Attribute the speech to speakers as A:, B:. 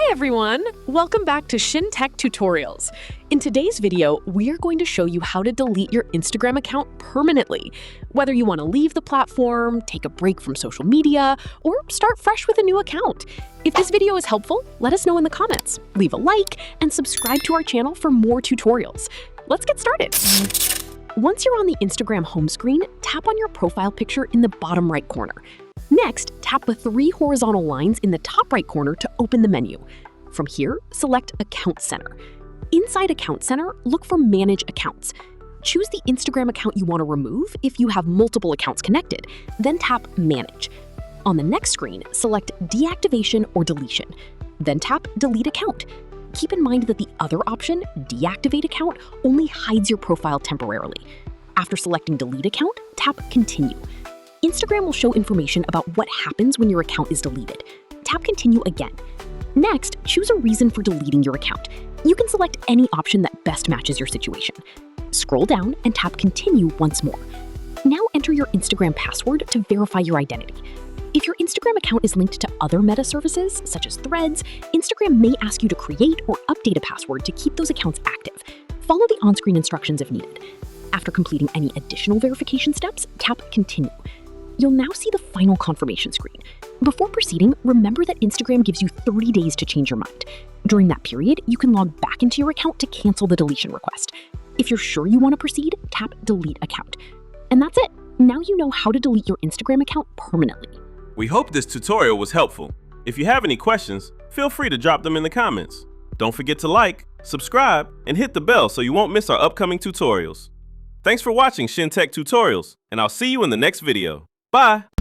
A: Hi everyone! Welcome back to Shin Tech Tutorials. In today's video, we're going to show you how to delete your Instagram account permanently. Whether you want to leave the platform, take a break from social media, or start fresh with a new account. If this video is helpful, let us know in the comments. Leave a like and subscribe to our channel for more tutorials. Let's get started. Once you're on the Instagram home screen, tap on your profile picture in the bottom right corner. Next, tap the 3 horizontal lines in the top right corner to open the menu. From here, select Account Center. Inside Account Center, look for Manage Accounts. Choose the Instagram account you want to remove if you have multiple accounts connected, then tap Manage. On the next screen, select Deactivation or Deletion, then tap Delete Account. Keep in mind that the other option, Deactivate Account, only hides your profile temporarily. After selecting Delete Account, tap Continue. Instagram will show information about what happens when your account is deleted. Tap Continue again. Next, choose a reason for deleting your account. You can select any option that best matches your situation. Scroll down and tap Continue once more. Now enter your Instagram password to verify your identity. If your Instagram account is linked to other meta services, such as Threads, Instagram may ask you to create or update a password to keep those accounts active. Follow the on-screen instructions if needed. After completing any additional verification steps, tap Continue. You'll now see the final confirmation screen. Before proceeding, remember that Instagram gives you 30 days to change your mind. During that period, you can log back into your account to cancel the deletion request. If you're sure you want to proceed, tap Delete Account. And that's it. Now you know how to delete your Instagram account permanently.
B: We hope this tutorial was helpful. If you have any questions, feel free to drop them in the comments. Don't forget to like, subscribe, and hit the bell so you won't miss our upcoming tutorials. Thanks for watching Shin Tech Tutorials, and I'll see you in the next video. Bye!